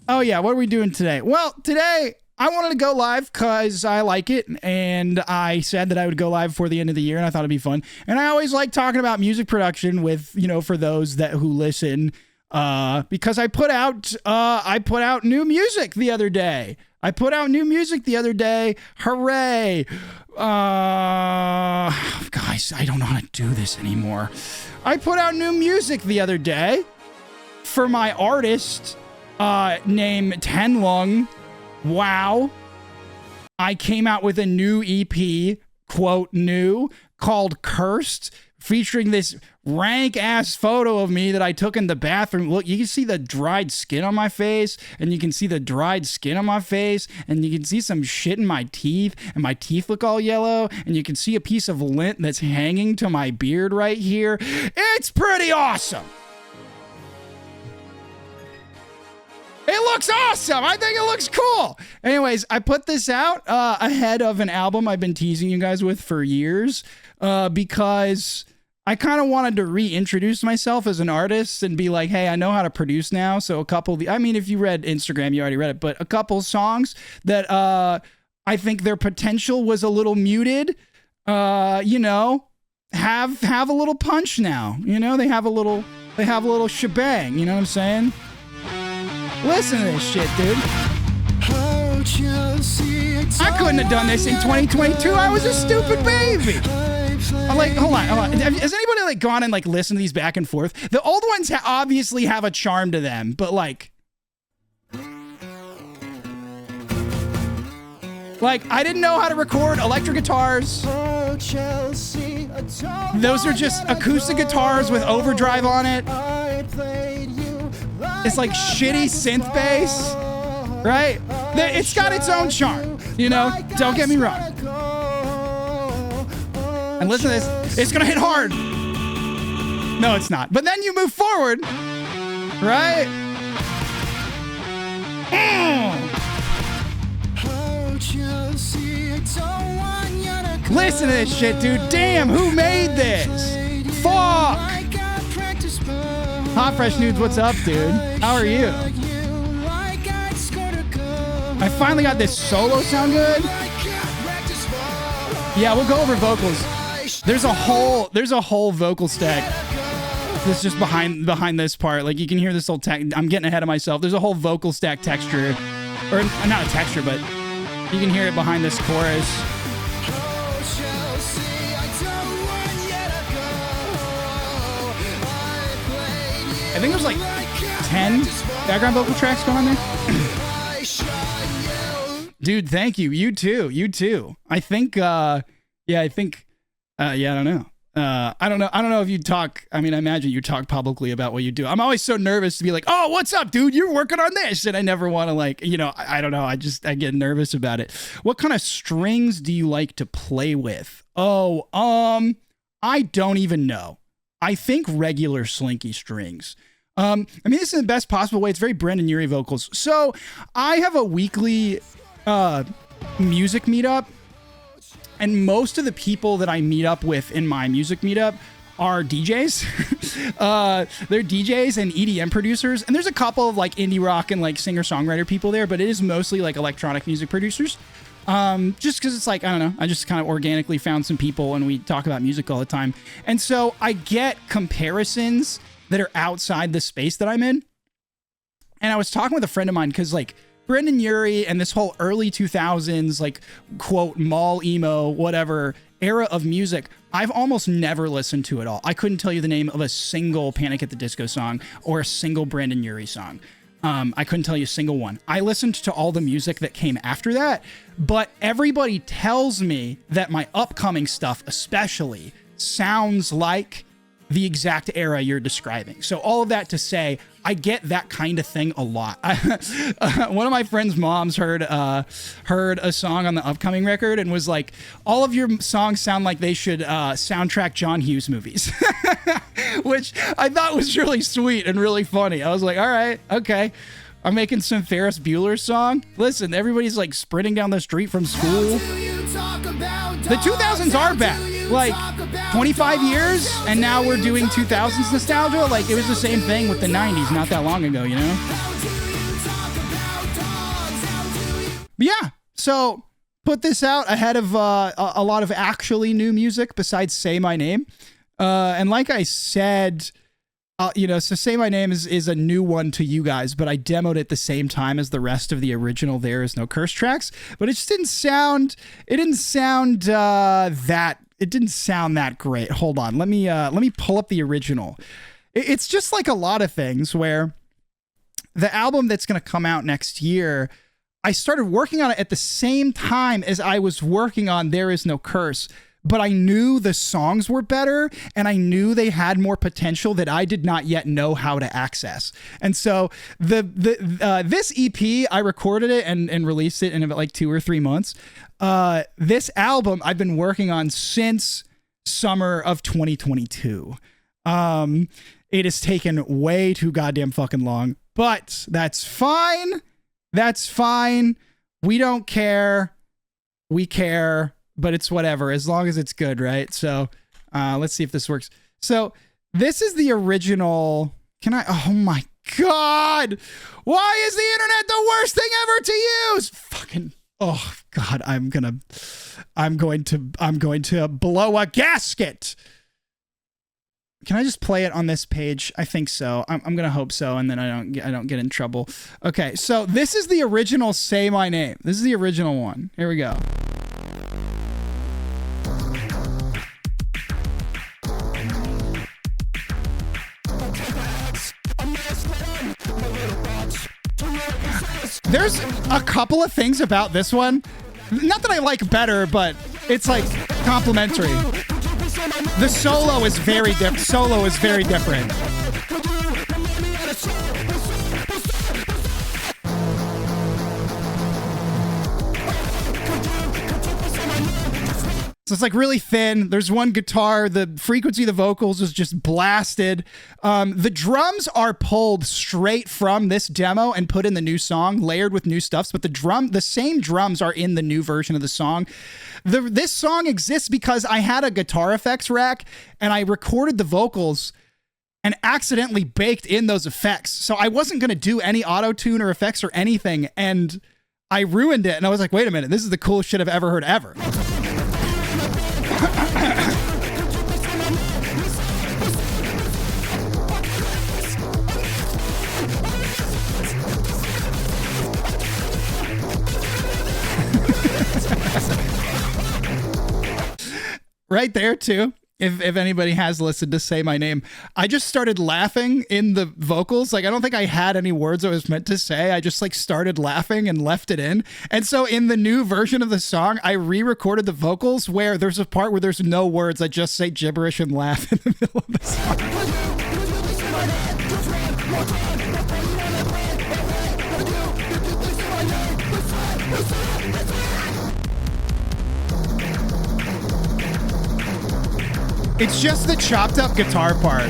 Oh, yeah. What are we doing today? Well, today I wanted to go live because I like it. And I said that I would go live before the end of the year and I thought it'd be fun. And I always like talking about music production with, for those who listen, because I put out new music the other day. Hooray. Guys, I don't know how to do this anymore. I put out new music the other day for my artist, named Tenlung. Wow. I came out with a new EP, quote, new, called Cursed, featuring this rank ass photo of me that I took in the bathroom. Look, you can see the dried skin on my face, and you can see the dried skin on my face, and you can see some shit in my teeth, and my teeth look all yellow, and you can see a piece of lint that's hanging to my beard right here. It's pretty awesome. It looks awesome. I think it looks cool. Anyways, I put this out ahead of an album I've been teasing you guys with for years, because I kind of wanted to reintroduce myself as an artist and be like, hey, I know how to produce now. So a couple of if you read Instagram, you already read it, but a couple songs that I think their potential was a little muted, have a little punch now. They have a little shebang. You know what I'm saying? Listen to this shit, dude. I couldn't have done this in 2022. I was a stupid baby. Hold on. Has anybody gone and listened to these back and forth? The old ones obviously have a charm to them, but I didn't know how to record electric guitars. Those are just acoustic guitars with overdrive on it. It's shitty synth bass, right? It's got its own charm, Don't get me wrong. And listen to this. It's gonna hit hard. No, it's not. But then you move forward, right? Listen to this shit, dude. Damn, who made this? Fuck. Hot Fresh Nudes, what's up, dude? How are you? I finally got this solo sound good. Yeah, we'll go over vocals. There's a whole vocal stack that's just behind this part. You can hear this whole I'm getting ahead of myself. There's a whole vocal stack texture, or not a texture, but you can hear it behind this chorus. I think there's 10 background vocal tracks going on there. Dude, thank you. You too. I think, I don't know. I don't know if you talk. I imagine you talk publicly about what you do. I'm always so nervous to be like, oh, what's up, dude? You're working on this. And I never want to I don't know. I get nervous about it. What kind of strings do you like to play with? Oh, I don't even know. I think regular slinky strings. This is the best possible way. It's very Brendan Urie vocals. So I have a weekly music meetup, and most of the people that I meet up with in my music meetup are DJs. They're DJs and EDM producers, and there's a couple of indie rock and singer-songwriter people there, but it is mostly electronic music producers. Just because it's I don't know, I just kind of organically found some people and we talk about music all the time. And so I get comparisons that are outside the space that I'm in. And I was talking with a friend of mine because Brendan Urie and this whole early 2000s, quote, mall emo, whatever era of music, I've almost never listened to it all. I couldn't tell you the name of a single Panic at the Disco song or a single Brendan Urie song. I couldn't tell you a single one. I listened to all the music that came after that, but everybody tells me that my upcoming stuff especially sounds like the exact era you're describing. So all of that to say, I get that kind of thing a lot. One of my friend's moms heard a song on the upcoming record and was like, all of your songs sound like they should soundtrack John Hughes movies, which I thought was really sweet and really funny. I was like, all right, okay. I'm making some Ferris Bueller song. Listen, everybody's sprinting down the street from school. The 2000s are back. 25 years, and now we're doing 2000s nostalgia. It was the same thing with the 90s not that long ago, But yeah, so put this out ahead of a lot of actually new music besides Say My Name. And like I said, so Say My Name is a new one to you guys, but I demoed it the same time as the rest of the original There Is No Curse tracks, but it just didn't sound that great. Hold on. Let me pull up the original. It's just like a lot of things where the album that's going to come out next year, I started working on it at the same time as I was working on There Is No Curse, but I knew the songs were better and I knew they had more potential that I did not yet know how to access. And so this EP, I recorded it and released it in about like 2 or 3 months. This album I've been working on since summer of 2022. It has taken way too goddamn fucking long, but that's fine. That's fine. We don't care. We care. But it's whatever, as long as it's good, right? So let's see if this works. So this is the original. Oh my God. Why is the internet the worst thing ever to use? Fucking, oh God, I'm going to blow a gasket. Can I just play it on this page? I think so. I'm gonna hope so, and then I don't get in trouble. Okay, so this is the original Say My Name. This is the original one. Here we go. There's a couple of things about this one, not that I like better, but it's like complimentary. The solo is very different. So it's like really thin. There's one guitar. The frequency of the vocals is just blasted. The drums are pulled straight from this demo and put in the new song, layered with new stuffs. But the same drums are in the new version of the song. This song exists because I had a guitar effects rack and I recorded the vocals and accidentally baked in those effects. So I wasn't going to do any auto-tune or effects or anything. And I ruined it. And I was like, wait a minute, this is the coolest shit I've ever heard ever. Right there too. If anybody has listened to Say My Name, I just started laughing in the vocals. Like, I don't think I had any words I was meant to say. I just like started laughing and left it in. And so in the new version of the song, I re-recorded the vocals where there's a part where there's no words. I just say gibberish and laugh in the middle of the song. It's just the chopped up guitar part.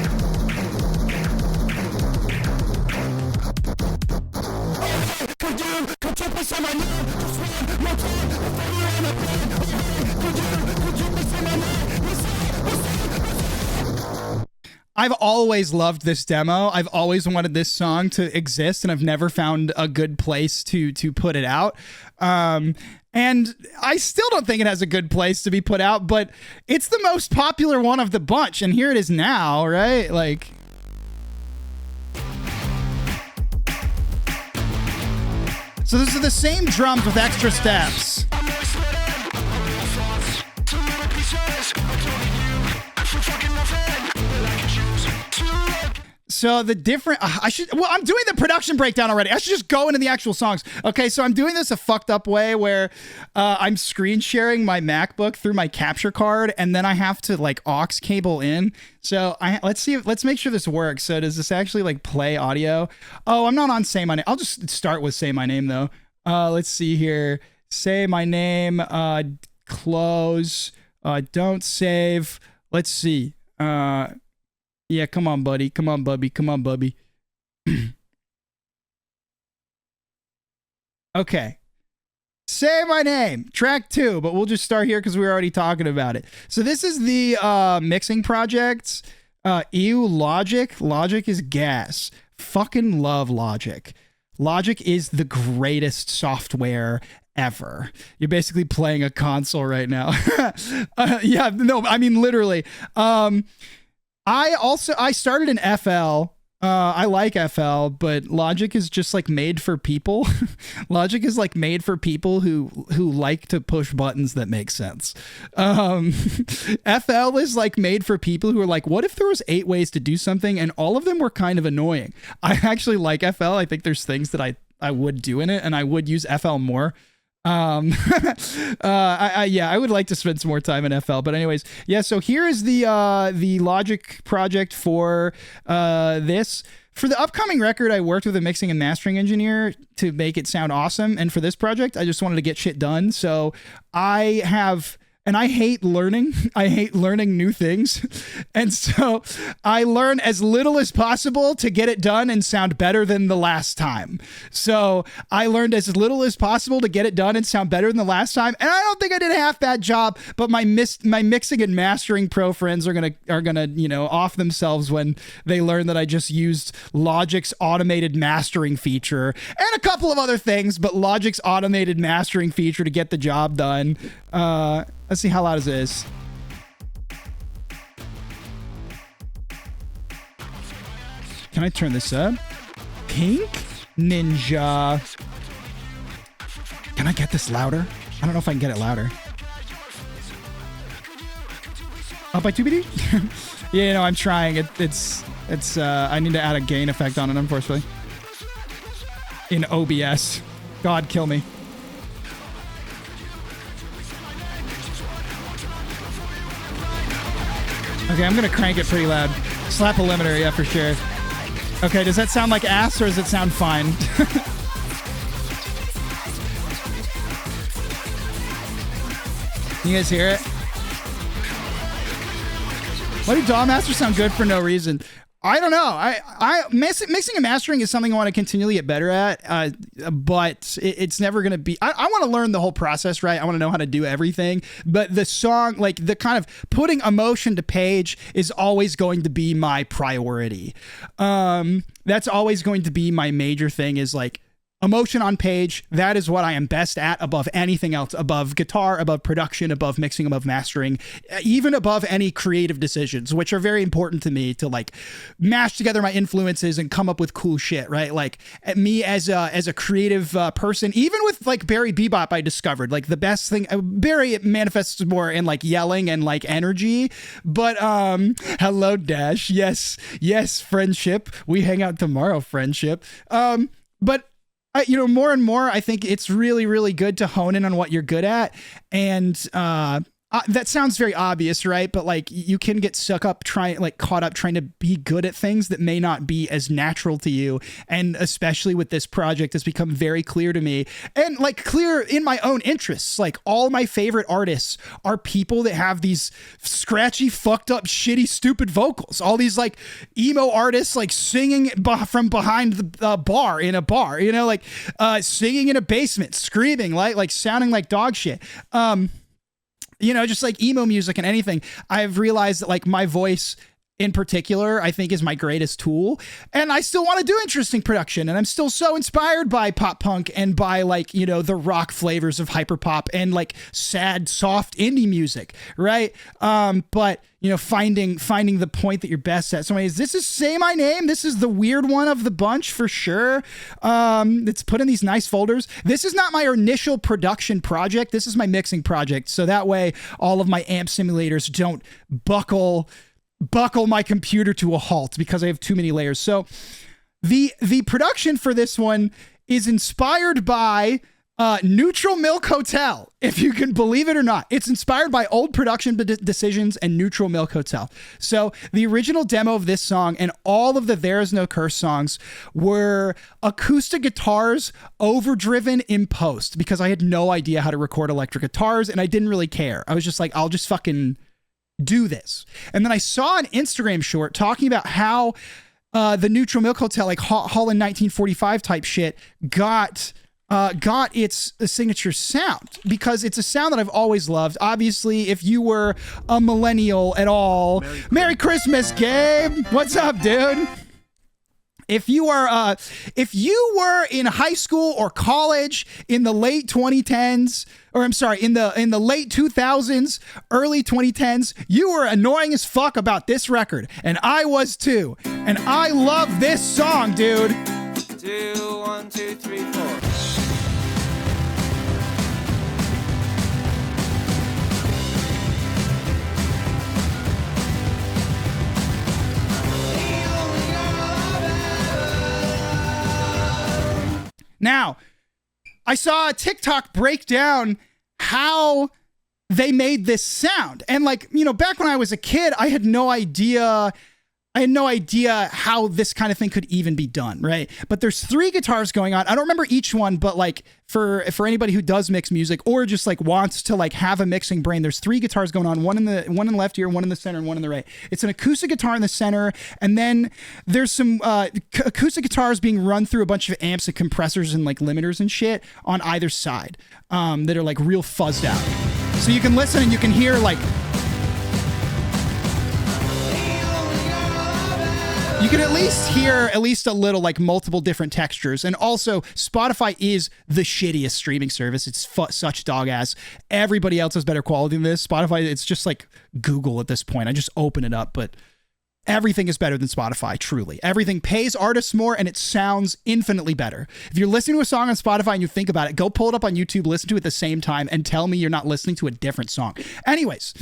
I've always loved this demo. I've always wanted this song to exist, and I've never found a good place to put it out. And I still don't think it has a good place to be put out, but it's the most popular one of the bunch, and here it is now, right? Like, so this is the same drums with extra steps. So the different, I'm doing the production breakdown already. I should just go into the actual songs. Okay, so I'm doing this a fucked up way where I'm screen sharing my MacBook through my capture card, and then I have to like aux cable in. So let's make sure this works. So does this actually like play audio? Oh, I'm not on Say My Name. I'll just start with Say My Name though. Let's see here. Say My Name, close, don't save. Let's see. Yeah, come on, buddy. Come on, bubby. Come on, bubby. Okay. Say My Name, track 2, but we'll just start here because we were already talking about it. So this is the mixing projects. Ew, Logic. Logic is gas. Fucking love Logic. Logic is the greatest software ever. You're basically playing a console right now. Yeah, no, I mean, literally. I started in FL. I like FL, but Logic is just like made for people. Logic is like made for people who like to push buttons that make sense. FL is like made for people who are like, what if there was 8 ways to do something and all of them were kind of annoying? I actually like FL. I think there's things that I would do in it, and I would use FL more. I would like to spend some more time in FL, but anyways, yeah, so here is the Logic project for this. For the upcoming record, I worked with a mixing and mastering engineer to make it sound awesome, and for this project, I just wanted to get shit done. So I hate learning. I hate learning new things. And so I learn as little as possible to get it done and sound better than the last time. So I learned as little as possible to get it done and sound better than the last time. And I don't think I did a half bad job, but my mixing and mastering pro friends are gonna, you know, off themselves when they learn that I just used Logic's automated mastering feature and a couple of other things, but Logic's automated mastering feature to get the job done. Let's see how loud is this. Can I turn this up? Pink Ninja. Can I get this louder? I don't know if I can get it louder. Up by 2BD? Yeah, no, I'm trying. It's I need to add a gain effect on it, unfortunately. In OBS. God, kill me. Okay, I'm gonna crank it pretty loud. Slap a limiter, yeah, for sure. Okay, does that sound like ass or does it sound fine? You guys hear it? Why do DAW masters sound good for no reason? I don't know. Mixing and mastering is something I want to continually get better at, but it's never going to be... I want to learn the whole process, right? I want to know how to do everything, but the song, like the kind of putting emotion to page is always going to be my priority. That's always going to be my major thing, is like emotion on page. That is what I am best at above anything else, above guitar, above production, above mixing, above mastering, even above any creative decisions, which are very important to me to like mash together my influences and come up with cool shit, right? Like me as a creative person, even with like Barry Bebop, I discovered like the best thing, Barry manifests more in like yelling and like energy, but hello Dash. Yes, friendship. We hang out tomorrow, friendship. But more and more, I think it's really, really good to hone in on what you're good at. And that sounds very obvious, right? But like you can get caught up trying to be good at things that may not be as natural to you. And especially with this project, it's become very clear to me, and like clear in my own interests. Like all my favorite artists are people that have these scratchy, fucked up, shitty, stupid vocals. All these like emo artists like singing from behind the bar in a bar, you know, like singing in a basement, screaming like sounding like dog shit. Just like emo music and anything, I've realized that like my voice in particular, I think is my greatest tool. And I still want to do interesting production. And I'm still so inspired by pop punk and by like, the rock flavors of hyperpop and like sad, soft indie music. Right. But finding the point that you're best at. So anyways, this is Say My Name. This is the weird one of the bunch for sure. It's put in these nice folders. This is not my initial production project. This is my mixing project. So that way all of my amp simulators don't buckle my computer to a halt because I have too many layers. So the production for this one is inspired by Neutral Milk Hotel, if you can believe it or not. It's inspired by old production decisions and Neutral Milk Hotel. So the original demo of this song and all of the There Is No Curse songs were acoustic guitars overdriven in post because I had no idea how to record electric guitars and I didn't really care. I was just like, I'll just fucking do this. And then I saw an Instagram short talking about how the Neutral Milk Hotel, like Holland 1945 type shit, got its signature sound, because it's a sound that I've always loved. Obviously, if you were a millennial at all, Merry Christmas, Gabe. What's up, dude? If you were in high school or college in the late 2010s, or I'm sorry, in the late 2000s, early 2010s, you were annoying as fuck about this record, and I was too. And I love this song, dude. 2, 1, 2, 3, 4. Now, I saw a TikTok break down how they made this sound. And like, you know, back when I was a kid, I had no idea how this kind of thing could even be done, right? But there's 3 guitars going on. I don't remember each one, but like for anybody who does mix music or just like wants to like have a mixing brain, there's 3 guitars going on, one in the left ear, one in the center, and one in the right. It's an acoustic guitar in the center, and then there's some acoustic guitars being run through a bunch of amps and compressors and like limiters and shit on either side that are like real fuzzed out. So you can listen and you can hear like, you can at least hear at least a little like multiple different textures. And also Spotify is the shittiest streaming service. It's such dog ass. Everybody else has better quality than this. Spotify, it's just like Google at this point. I just open it up, but everything is better than Spotify, truly. Everything pays artists more and it sounds infinitely better. If you're listening to a song on Spotify and you think about it, go pull it up on YouTube, listen to it at the same time, and tell me you're not listening to a different song. Anyways,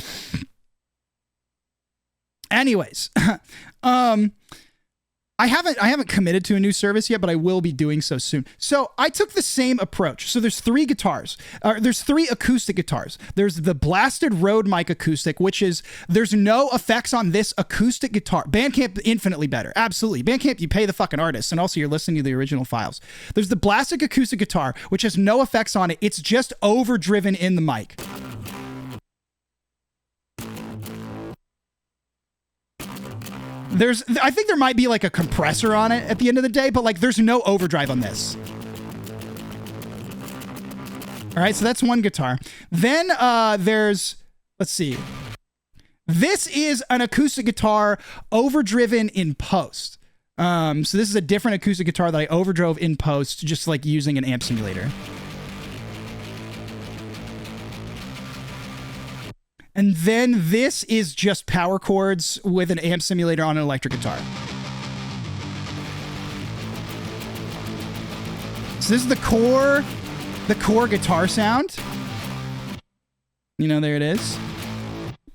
I haven't committed to a new service yet, but I will be doing so soon. So I took the same approach. So there's 3 guitars. There's 3 acoustic guitars. There's the blasted Rode mic acoustic, which is, there's no effects on this acoustic guitar. Bandcamp, infinitely better. Absolutely. Bandcamp, you pay the fucking artist, and also you're listening to the original files. There's the blasted acoustic guitar, which has no effects on it. It's just overdriven in the mic. I think there might be like a compressor on it at the end of the day, but like there's no overdrive on this. All right, so that's one guitar. Then there's, let's see. This is an acoustic guitar overdriven in post. So this is a different acoustic guitar that I overdrove in post, just like using an amp simulator. And then this is just power chords with an amp simulator on an electric guitar. So this is the core guitar sound. You know, there it is.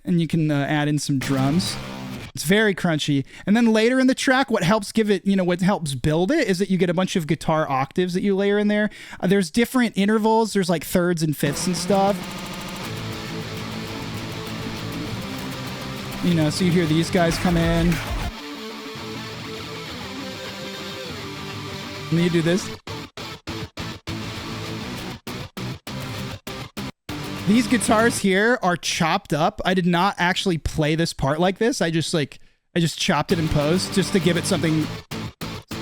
And you can add in some drums. It's very crunchy. And then later in the track, what helps give it, you know, what helps build it is that you get a bunch of guitar octaves that you layer in there. There's different intervals. There's like thirds and fifths and stuff. You know, so you hear these guys come in. And then you do this. These guitars here are chopped up. I did not actually play this part like this. I just chopped it in post just to give it something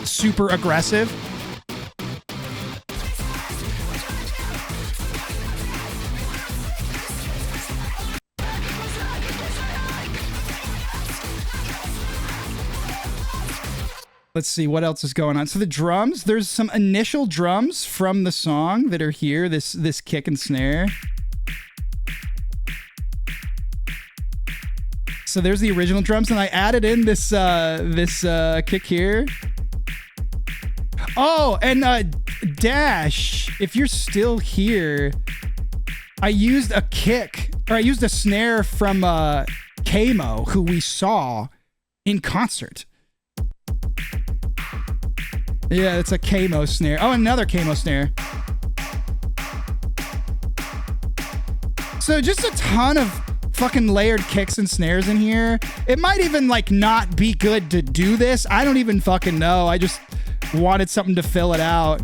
super aggressive. Let's see what else is going on. So the drums, there's some initial drums from the song that are here, this kick and snare. So there's the original drums, and I added in this kick here. Oh, and Dash, if you're still here, I used a kick, or I used a snare from Kamo, who we saw in concert. Yeah, it's a Kamo snare. Oh, another Kamo snare. So just a ton of fucking layered kicks and snares in here. It might even like not be good to do this. I don't even fucking know. I just wanted something to fill it out.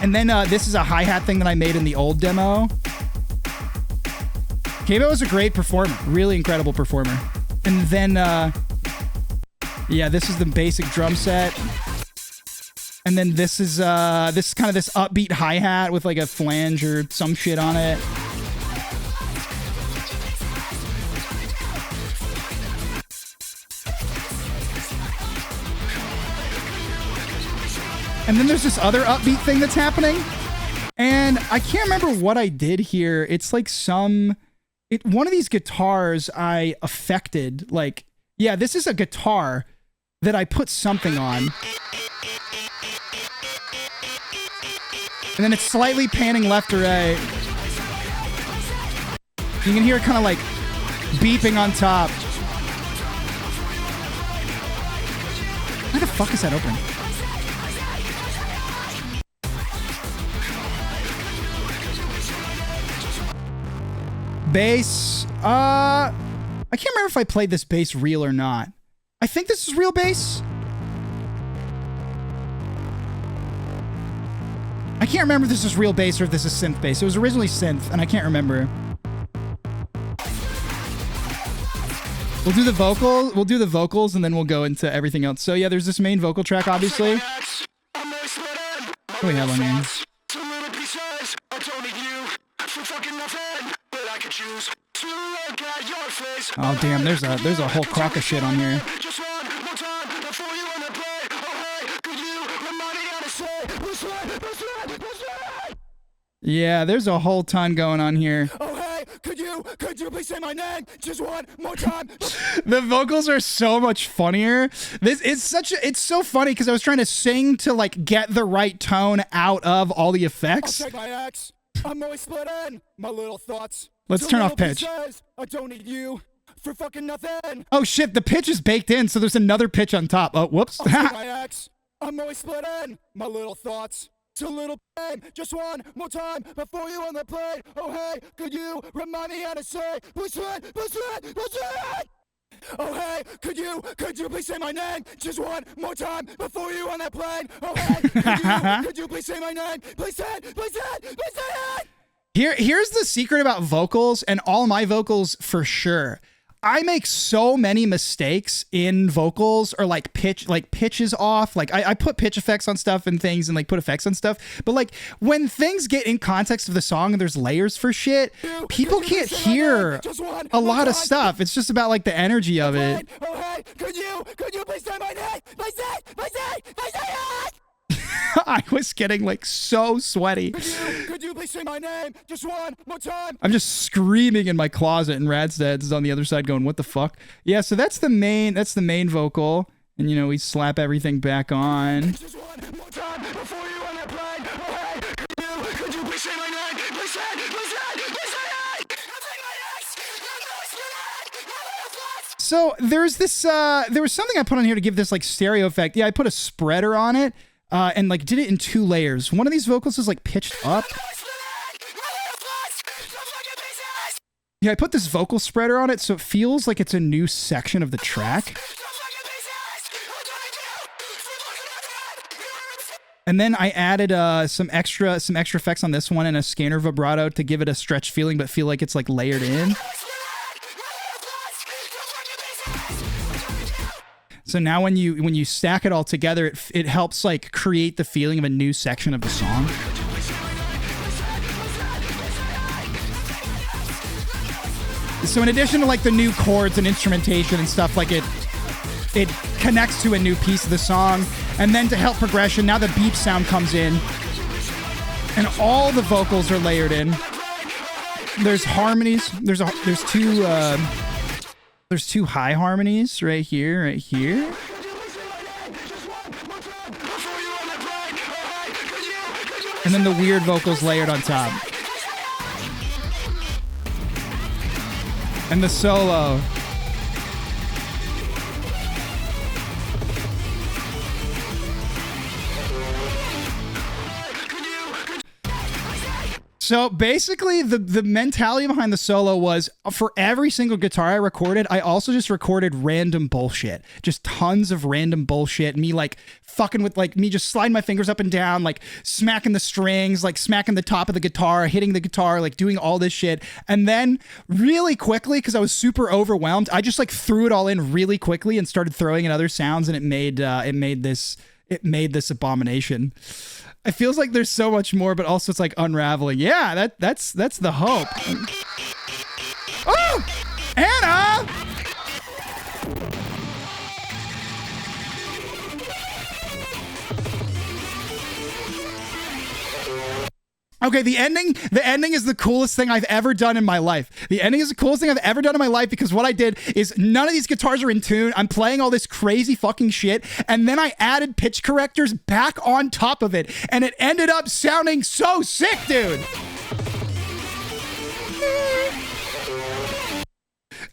And then this is a hi-hat thing that I made in the old demo. Kamo is a great performer. Really incredible performer. And then, yeah, this is the basic drum set. And then this is kind of this upbeat hi-hat with like a flange or some shit on it. And then there's this other upbeat thing that's happening. And I can't remember what I did here. It's like one of these guitars I affected. Like, yeah, this is a guitar that I put something on. And then it's slightly panning left or right. You can hear it kind of like beeping on top. Why the fuck is that open? Bass. I can't remember if I played this bass real or not. I think this is real bass. I can't remember if this is real bass or if this is synth bass. It was originally synth, and I can't remember. We'll do the vocal. We'll do the vocals, and then we'll go into everything else. So yeah, there's this main vocal track, obviously. What do we have on here? Oh damn, there's a whole crock of shit on here. Yeah, there's a whole ton going on here. Oh hey, could you please say my name just one more time? The vocals are so much funnier. It's so funny because I was trying to sing to like get the right tone out of all the effects. I'll take my ex. I'm always split in my little thoughts. Let's turn off pitch. Says, I don't need you for fucking nothing. Oh shit, the pitch is baked in, so there's another pitch on top. Oh, whoops. I'll take my ex. I'm always split in my little thoughts. It's a little pain. Just one more time before you on the plane. Oh hey, could you remind me how to say push it? Oh hey, could you please say my name just one more time before you on that plane? Oh hey, could you please say my name? Please say it. Here's the secret about vocals, and all my vocals for sure. I make so many mistakes in vocals, or like pitch is off. Like I put pitch effects on stuff and things and like put effects on stuff. But like when things get in context of the song and there's layers for shit, people can't hear a lot of stuff. It's just about like the energy of it. Oh hey, could you please say my name? Please say it. I was getting like so sweaty. Could you please say my name just one more time? I'm just screaming in my closet, and Radstad's is on the other side going, what the fuck? Yeah, so that's the main vocal. And, you know, we slap everything back on. Just one more time before you on that plane. Oh, hey, could you please say my name? Please say it. So there's this, there was something I put on here to give this like stereo effect. Yeah, I put a spreader on it. And like did it in 2 layers. One of these vocals is like pitched up. Yeah, I put this vocal spreader on it so it feels like it's a new section of the track. And then I added some extra effects on this one and a scanner vibrato to give it a stretched feeling but feel like it's like layered in. So now when you stack it all together, it helps like create the feeling of a new section of the song. So in addition to like the new chords and instrumentation and stuff, like it connects to a new piece of the song. And then to help progression, now the beep sound comes in and all the vocals are layered in. There's harmonies. There's 2 high harmonies right here. And then the weird vocals layered on top. And the solo. So basically, the mentality behind the solo was for every single guitar I recorded, I also just recorded random bullshit. Just tons of random bullshit. Me like fucking with like me just sliding my fingers up and down, like smacking the strings, like smacking the top of the guitar, hitting the guitar, like doing all this shit. And then really quickly, because I was super overwhelmed, I just like threw it all in really quickly and started throwing in other sounds, and it made this abomination. It feels like there's so much more, but also it's like unraveling. Yeah, that's the hope. Oh, Anna! Okay, the ending is the coolest thing I've ever done in my life. The ending is the coolest thing I've ever done in my life because what I did is none of these guitars are in tune. I'm playing all this crazy fucking shit, and then I added pitch correctors back on top of it, and it ended up sounding so sick, dude.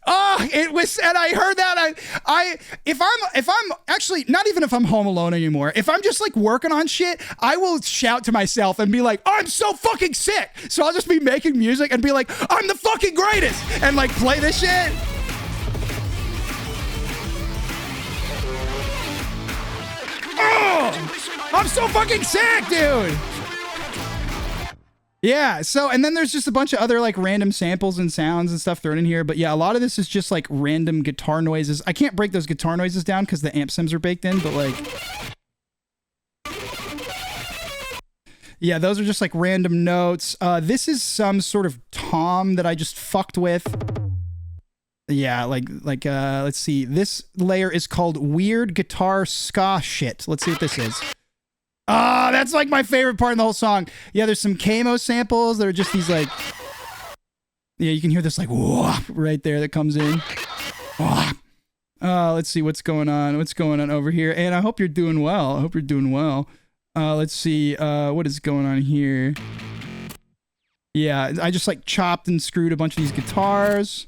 Oh, it was, and I heard that. If I'm actually not even if I'm home alone anymore, if I'm just like working on shit, I will shout to myself and be like, I'm so fucking sick. So I'll just be making music and be like, I'm the fucking greatest, and like play this shit. Oh, I'm so fucking sick, dude. Yeah, so, and then there's just a bunch of other, like, random samples and sounds and stuff thrown in here, but yeah, a lot of this is just, like, random guitar noises. I can't break those guitar noises down because the amp sims are baked in, but, like... Yeah, those are just, like, random notes. This is some sort of tom that I just fucked with. Yeah, let's see. This layer is called Weird Guitar Ska Shit. Let's see what this is. Ah, that's like my favorite part in the whole song. Yeah, there's some Camo samples that are just these like... Yeah, you can hear this like whoop right there that comes in. Let's see what's going on. What's going on over here? And I hope you're doing well. I hope you're doing well. Let's see what is going on here. Yeah, I just like chopped and screwed a bunch of these guitars.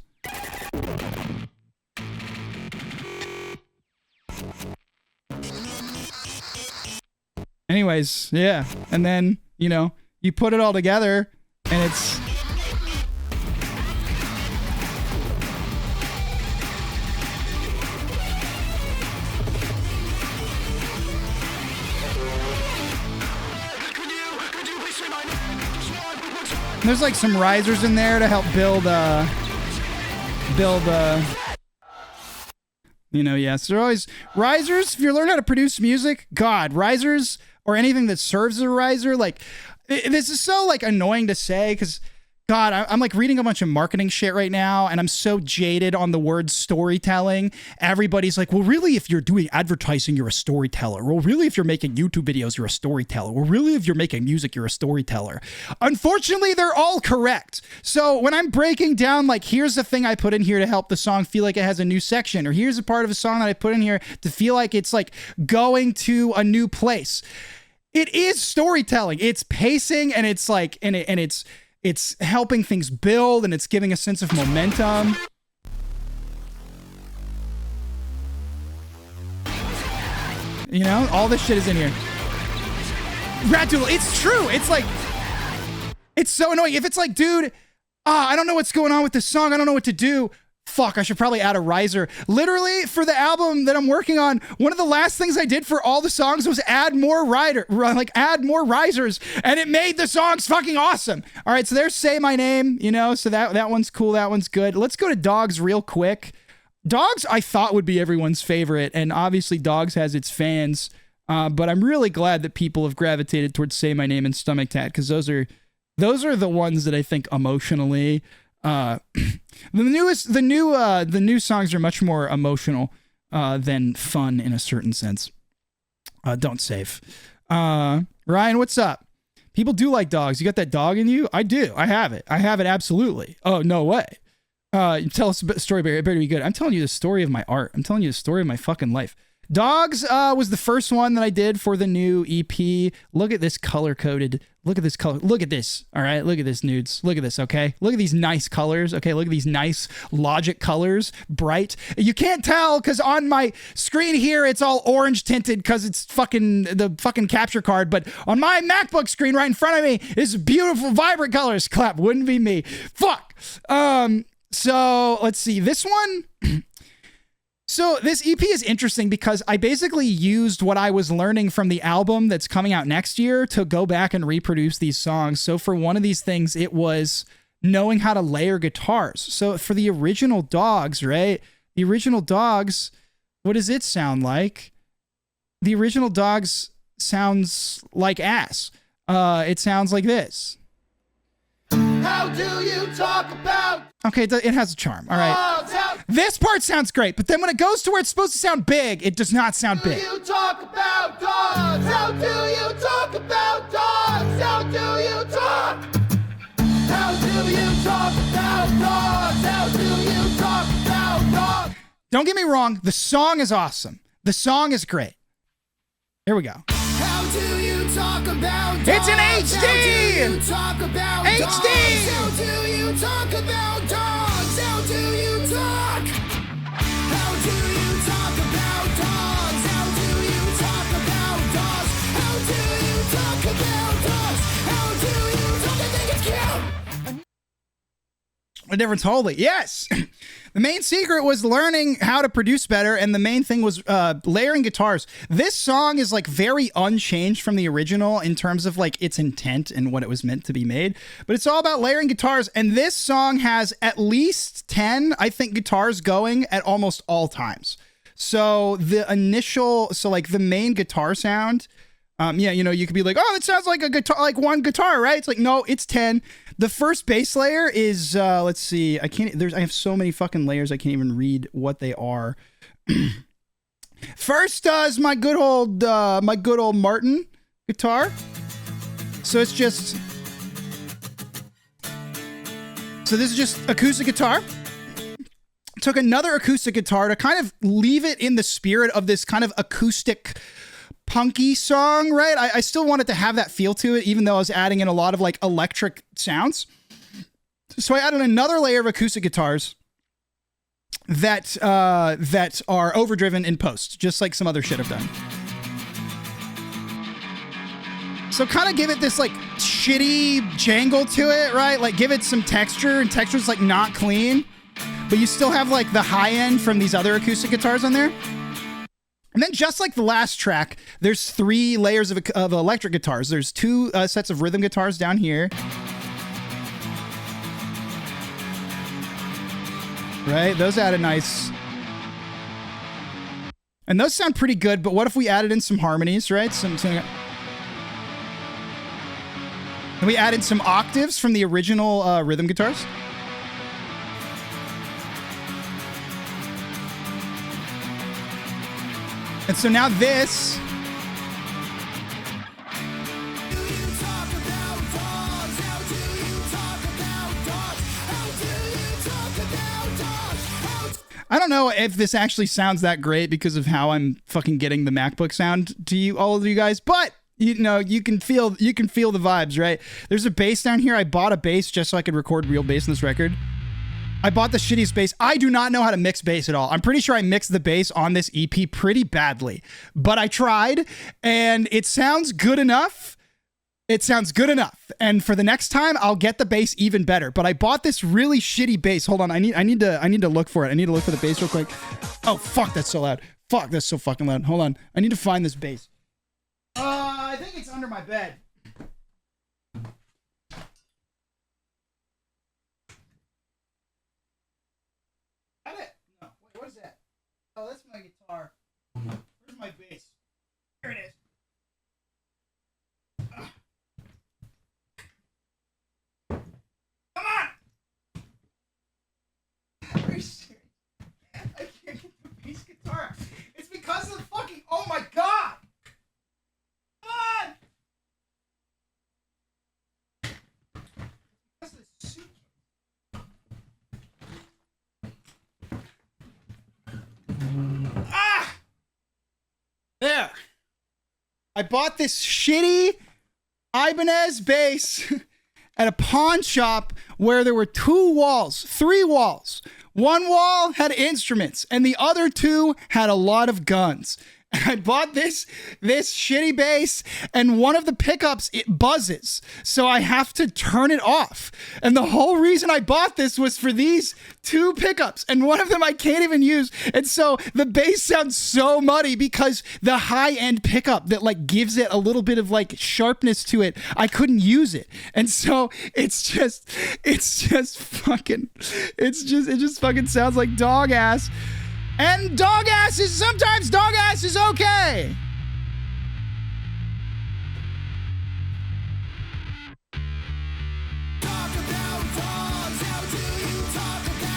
Anyways, yeah. And then, you know, you put it all together and it's... There's like some risers in there to help build, you know, yes. There are always risers. If you learn how to produce music, God, risers or anything that serves as a riser, like this is so like annoying to say because God, I'm like reading a bunch of marketing shit right now and I'm so jaded on the word storytelling. Everybody's like, well, really, if you're doing advertising, you're a storyteller. Well, really, if you're making YouTube videos, you're a storyteller. Well, really, if you're making music, you're a storyteller. Unfortunately, they're all correct. So when I'm breaking down, like, here's the thing I put in here to help the song feel like it has a new section, or here's a part of a song that I put in here to feel like it's like going to a new place. It is storytelling. It's pacing and it's like, and it's helping things build and it's giving a sense of momentum. You know, all this shit is in here. Radula, it's true. It's like, it's so annoying. If it's like, dude, I don't know what's going on with this song. I don't know what to do. Fuck, I should probably add a riser. Literally, for the album that I'm working on, one of the last things I did for all the songs was add more risers, and it made the songs fucking awesome. All right, so there's Say My Name, you know, so that one's cool, that one's good. Let's go to Dogs real quick. Dogs, I thought would be everyone's favorite, and obviously Dogs has its fans, but I'm really glad that people have gravitated towards Say My Name and Stomach Tat, because those are the ones that I think emotionally... the new songs are much more emotional than fun in a certain sense. Don't save. Ryan, what's up? People do like dogs. You got that dog in you? I do. I have it. I have it absolutely. Oh, no way. Tell us a story, Barry. It better be good. I'm telling you the story of my art. I'm telling you the story of my fucking life. Dogs was the first one that I did for the new EP. Look at this color-coded. Look at this color. Look at this. All right, look at this, nudes. Look at this, okay? Look at these nice colors, okay? Look at these nice Logic colors, bright. You can't tell because on my screen here, it's all orange tinted because it's the fucking capture card. But on my MacBook screen right in front of me is beautiful, vibrant colors. Clap, wouldn't be me. Fuck. So let's see. This one... So this EP is interesting because I basically used what I was learning from the album that's coming out next year to go back and reproduce these songs. So for one of these things, it was knowing how to layer guitars. So for the original Dogs, right? The original Dogs, what does it sound like? The original Dogs sounds like ass. It sounds like this. How do you talk about? Okay, it has a charm. All right. This part sounds great, but then when it goes to where it's supposed to sound big, it does not sound big. How do you talk about dogs? How do you talk about dogs? How do you talk? Don't get me wrong. The song is awesome. The song is great. Here we go. How do you talk about dogs? It's an HD! How do you talk about HD! dogs? How do you talk about dogs? How do you talk? How do you talk about dogs? How do you talk about dogs? How do you talk about dogs? How do you talk? I think it's cute. A different totally. Yes. The main secret was learning how to produce better, and the main thing was layering guitars. This song is like very unchanged from the original in terms of like its intent and what it was meant to be made, but it's all about layering guitars, and this song has at least 10, I think, guitars going at almost all times. So the initial, so like the main guitar sound, yeah, you know, you could be like, oh, it sounds like a guitar, like one guitar, right? It's like, no, it's 10. The first bass layer is, let's see, I have so many fucking layers, I can't even read what they are. First is my good old Martin guitar. So it's just, so this is just acoustic guitar. Took another acoustic guitar to kind of leave it in the spirit of this kind of acoustic punky song, right? I still wanted to have that feel to it, even though I was adding in a lot of like electric sounds. So I added another layer of acoustic guitars that are overdriven in post, just like some other shit I've done. So kind of give it this like shitty jangle to it, right? Like give it some texture, and texture's like not clean, but you still have like the high end from these other acoustic guitars on there. And then just like the last track, there's 3 layers of electric guitars. There's 2 sets of rhythm guitars down here. Right? Those add a nice... And those sound pretty good, but what if we added in some harmonies, right? And we added some octaves from the original rhythm guitars. And so now this... I don't know if this actually sounds that great because of how I'm fucking getting the MacBook sound to you, all of you guys, but you know, you can feel the vibes, right? There's a bass down here. I bought a bass just so I could record real bass in this record. I bought the shittiest bass. I do not know how to mix bass at all. I'm pretty sure I mixed the bass on this EP pretty badly, but I tried and it sounds good enough. It sounds good enough. And for the next time, I'll get the bass even better. But I bought this really shitty bass. Hold on. I need to look for it. I need to look for the bass real quick. Oh, fuck. That's so loud. Fuck. That's so fucking loud. Hold on. I need to find this bass. I think it's under my bed. What is that? Oh, that's my guitar. Where's my bass? Here it is. Come on! Are you serious? I can't get the bass guitar. It's because of the fucking... Oh my god! Come on! Because of the suitcase. Ah! There. I bought this shitty Ibanez bass at a pawn shop where there were 3 walls. One wall had instruments and the other 2 had a lot of guns. And I bought this shitty bass, and one of the pickups, it buzzes. So I have to turn it off. And the whole reason I bought this was for these 2 pickups, and one of them I can't even use. And so the bass sounds so muddy because the high-end pickup that like gives it a little bit of like sharpness to it, I couldn't use it. And so it just fucking sounds like dog ass. And sometimes dog ass is okay.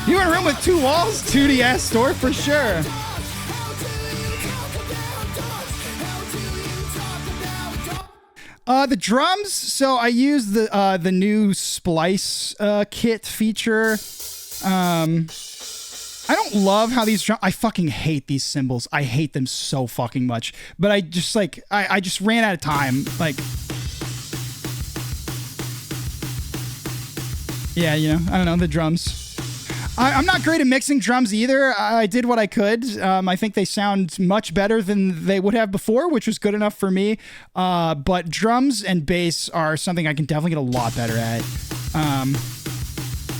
You in a room with 2 walls? 2DS store for sure. The drums. So I used the new splice kit feature. I don't love how these I fucking hate these cymbals. I hate them so fucking much. But I just like I just ran out of time. Like, yeah, you know, I don't know, the drums. I'm not great at mixing drums either. I did what I could. I think they sound much better than they would have before, which was good enough for me. But drums and bass are something I can definitely get a lot better at.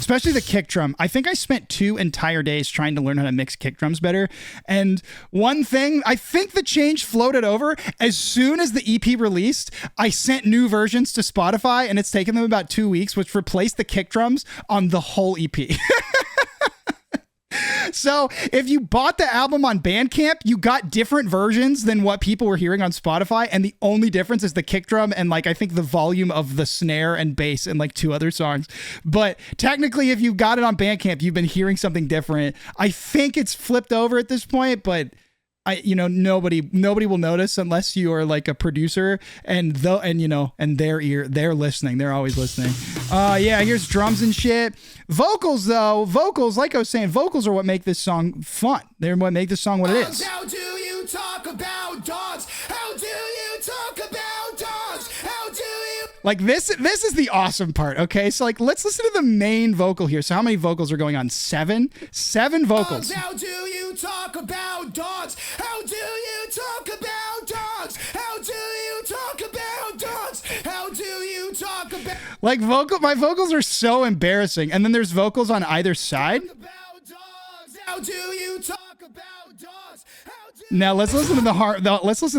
Especially the kick drum. I think I spent 2 entire days trying to learn how to mix kick drums better. And one thing, I think the change floated over. As soon as the EP released, I sent new versions to Spotify, and it's taken them about 2 weeks, which replaced the kick drums on the whole EP. So if you bought the album on Bandcamp, you got different versions than what people were hearing on Spotify. And the only difference is the kick drum and like, I think the volume of the snare and bass and like 2 other songs. But technically, if you got it on Bandcamp, you've been hearing something different. I think it's flipped over at this point, but nobody will notice unless you are like a producer and they're listening. They're always listening. Yeah, here's drums and shit. Vocals, like I was saying, vocals are what make this song fun. They're what make this song what it is. How do you talk about dogs? How do you talk about dogs? How do you... Like this is the awesome part, okay? So like, let's listen to the main vocal here. So how many vocals are going on? 7 vocals. How do you talk about dogs? How do you talk about dogs? How do you talk about dogs? How do you talk about... Like my vocals are so embarrassing. And then there's vocals on either side. How do you talk about dogs? Now let's listen to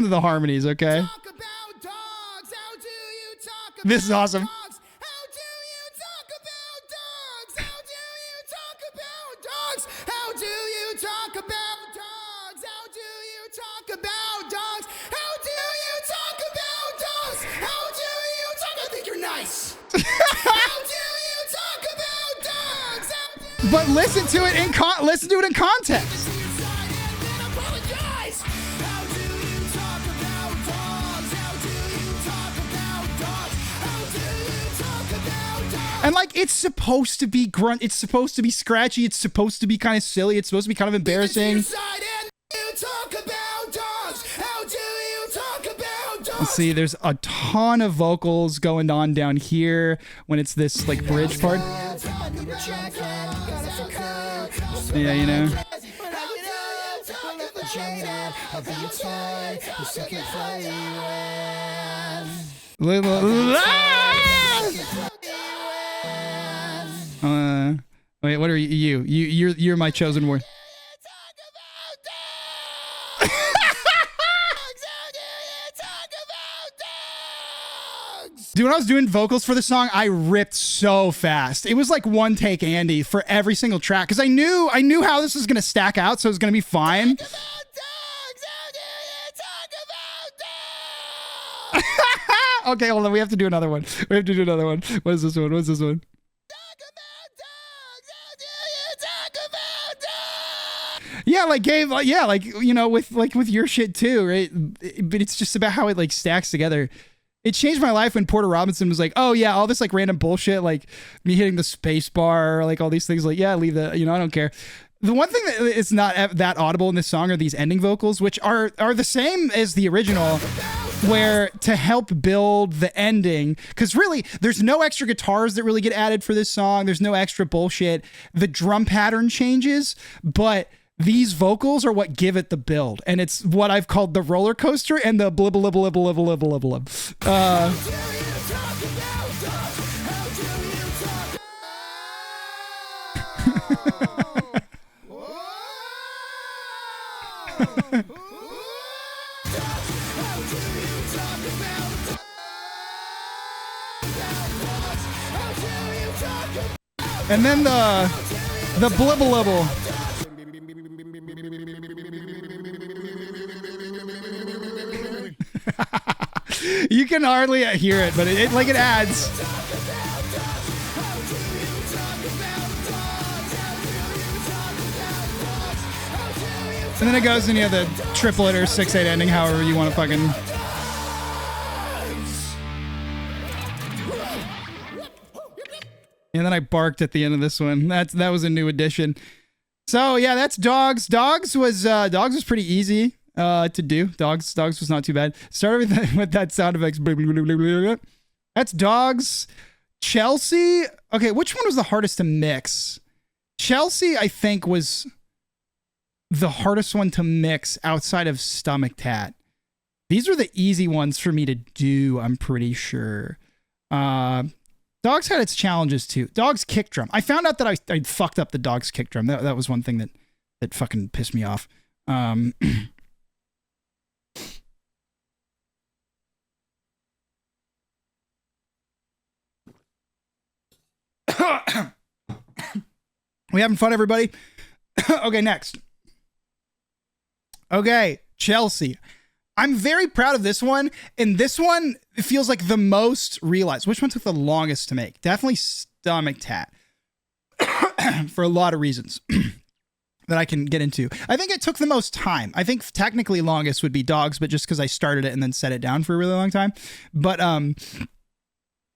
the harmonies, okay? Talk about dogs. How do you talk about This is awesome. dogs? How do you talk about dogs? How do you talk about dogs? How do you talk about dogs? How do you talk about dogs? How do you talk about dogs? How do you talk? I think you're nice. How do you talk about dogs? But listen to it in context. And like, it's supposed to be grunt, it's supposed to be scratchy, it's supposed to be kind of silly, it's supposed to be kind of embarrassing. Let's see, there's a ton of vocals going on down here when it's this like bridge part. Yeah, you know. Wait, what are you? You're my chosen word. Dude, when I was doing vocals for the song, I ripped so fast. It was like one take Andy for every single track because I knew how this was gonna stack out, so it was gonna be fine. Okay, hold on. We have to do another one. What is this one? Yeah, like Gabe, yeah, like, you know, with your shit too, right? But it's just about how it like stacks together. It changed my life when Porter Robinson was like, oh yeah, all this like random bullshit, like me hitting the space bar, like all these things, like, yeah, leave that, you know, I don't care. The one thing that is not that audible in this song are these ending vocals, which are the same as the original, where to help build the ending, because really there's no extra guitars that really get added for this song. There's no extra bullshit. The drum pattern changes, but these vocals are what give it the build, and it's what I've called the roller coaster and the blib blib blib blib blib blib blib. And then the blibble. You can hardly hear it, but it like it adds. And then it goes into the triplet or 6/8 ending, however you want to fucking. And then I barked at the end of this one. That was a new addition. So yeah, that's dogs. Dogs was pretty easy to do. Dogs was not too bad. Start with that sound effects. That's dogs. Chelsea. Okay, which one was the hardest to mix? Chelsea, I think, was the hardest one to mix outside of Stomach Tat. These are the easy ones for me to do, I'm pretty sure. Dogs had its challenges too. Dogs kick drum. I found out that I fucked up the Dogs kick drum. That was one thing that fucking pissed me off. We having fun, everybody? Okay, next. Okay, Chelsea. I'm very proud of this one, and this one feels like the most realized. Which one took the longest to make? Definitely Stomach Tat. For a lot of reasons that I can get into. I think it took the most time. I think technically longest would be Dogs, but just because I started it and then set it down for a really long time. But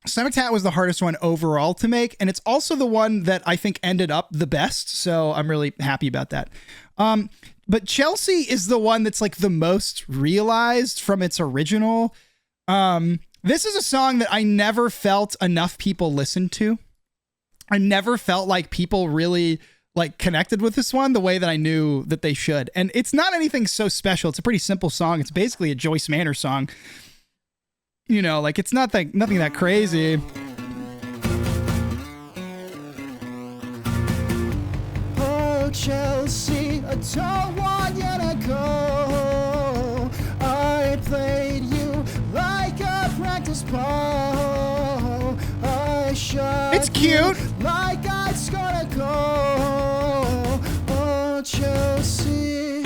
Stomach Tat was the hardest one overall to make, and it's also the one that I think ended up the best, so I'm really happy about that. But Chelsea is the one that's like the most realized from its original. This is a song that I never felt enough people listened to. I never felt like people really like connected with this one the way that I knew that they should. And it's not anything so special. It's a pretty simple song. It's basically a Joyce Manor song. You know, like it's nothing that crazy. Oh, Chelsea, I don't want you to go. I played you like a practice ball. I shot It's cute. Like I scored a goal. Oh, Chelsea.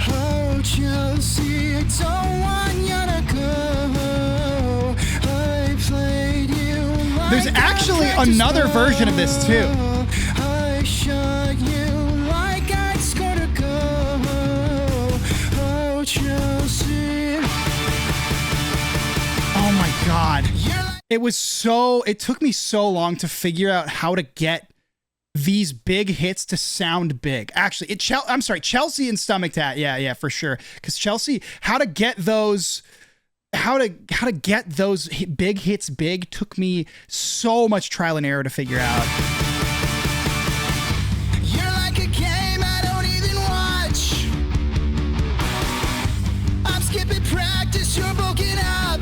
Oh, Chelsea, I don't want you to go. I played you like There's actually another version of this too. I shot you like I scored a goal. Oh, Chelsea. Oh my God. It took me so long to figure out how to get these big hits to sound big. Actually, I'm sorry, Chelsea and Stomach Tat. Yeah, for sure. Because Chelsea, how to get those big hits big took me so much trial and error to figure out. You're like a game I don't even watch. I'm skipping practice, you're bulking up.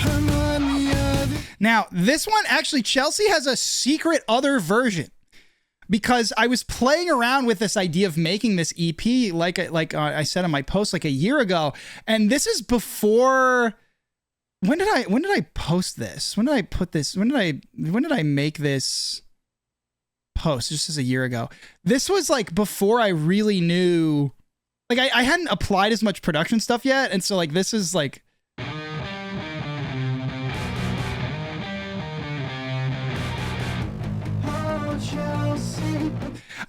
I'm on the other. Now, this one, actually, Chelsea has a secret other version. Because I was playing around with this idea of making this EP, like I said on my post like a year ago, and this is before. When did I post this? When did I put this? When did I make this post? Just as a year ago. This was like before I really knew. Like I hadn't applied as much production stuff yet, and so like this is like.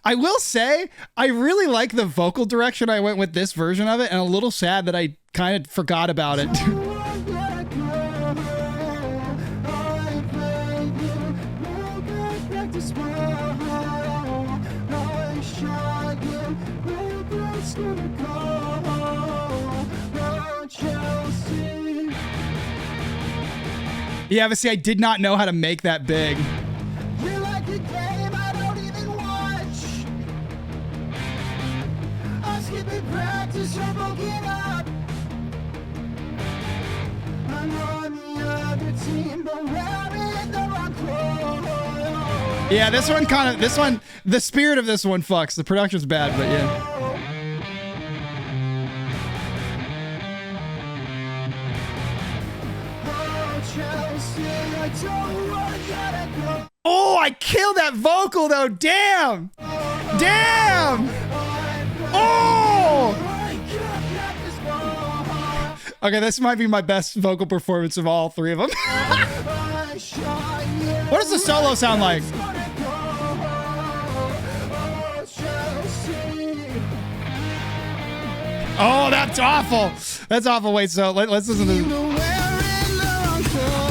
I will say, I really like the vocal direction I went with this version of it, and a little sad that I kind of forgot about it. Yeah, but see, I did not know how to make that big. You're like a game I don't even watch. I'm skipping practice, you're bulking up. I'm on the other team, but wearing the wrong clothes. Yeah, the spirit of this one fucks. The production's bad, but yeah. Oh, I killed that vocal though. Damn. Damn. Oh. Okay, this might be my best vocal performance of all three of them. What does the solo sound like? Oh, that's awful. That's awful. Wait, so let's listen to this.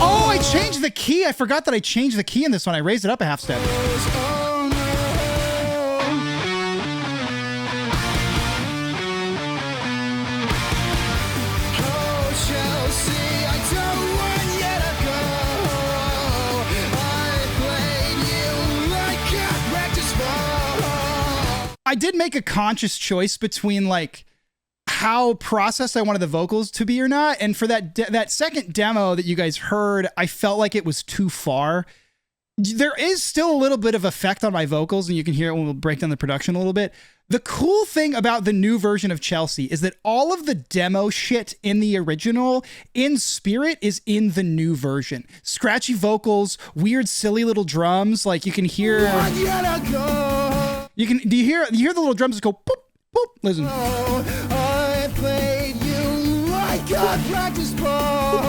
Oh, I changed the key. I forgot that I changed the key in this one. I raised it up a half step. I did make a conscious choice between like how processed I wanted the vocals to be or not. And for that second demo that you guys heard, I felt like it was too far. There is still a little bit of effect on my vocals, and you can hear it when we'll break down the production a little bit. The cool thing about the new version of Chelsea is that all of the demo shit in the original, in spirit, is in the new version. Scratchy vocals, weird, silly little drums. Like you can hear. Do you hear the little drums that go boop boop? Listen. I played you like a practice ball.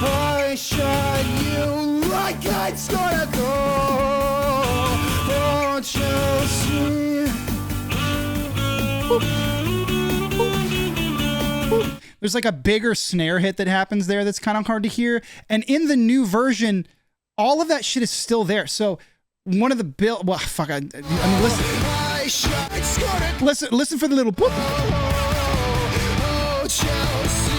I shot you like I'd scored a goal. Oh, Chelsea. There's like a bigger snare hit that happens there that's kind of hard to hear. And in the new version, all of that shit is still there. So one of the well, fuck, I mean, listen for the little boop. Oh, Chelsea.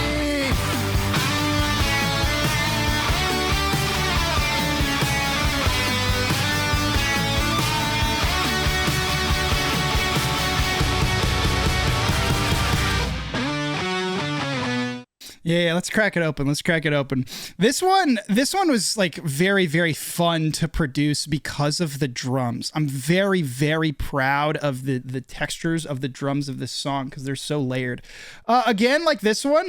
Yeah, let's crack it open. Let's crack it open. This one was like very, very fun to produce because of the drums. I'm very, very proud of the textures of the drums of this song because they're so layered. Again, like this one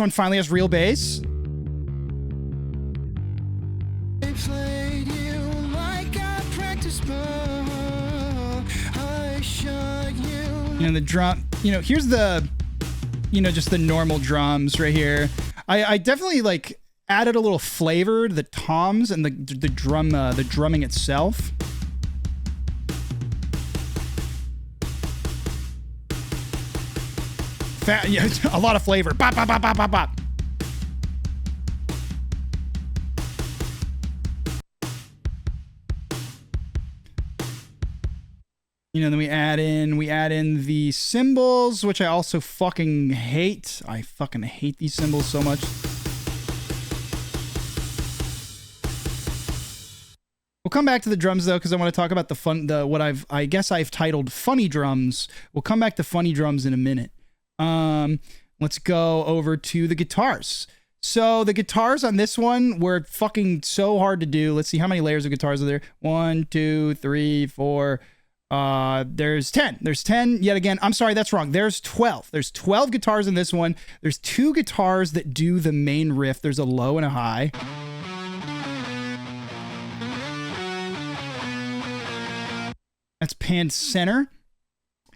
finally has real bass. I played you like a practice ball. I shot you. You know, the drum, here's the, just the normal drums right here. I definitely like added a little flavor to the toms and the drumming itself. Yeah, a lot of flavor. Bop, bop, bop, bop, bop, bop. Then we add in the cymbals, which I also fucking hate. I fucking hate these cymbals so much. We'll come back to the drums though, because I want to talk about what I've titled funny drums. We'll come back to funny drums in a minute. Let's go over to the guitars. So the guitars on this one were fucking so hard to do. Let's see how many layers of guitars are there. 1, 2, 3, 4. There's 10. There's 10 yet again. I'm sorry, that's wrong. There's 12. There's 12 guitars in this one. There's 2 guitars that do the main riff. There's a low and a high. That's panned center.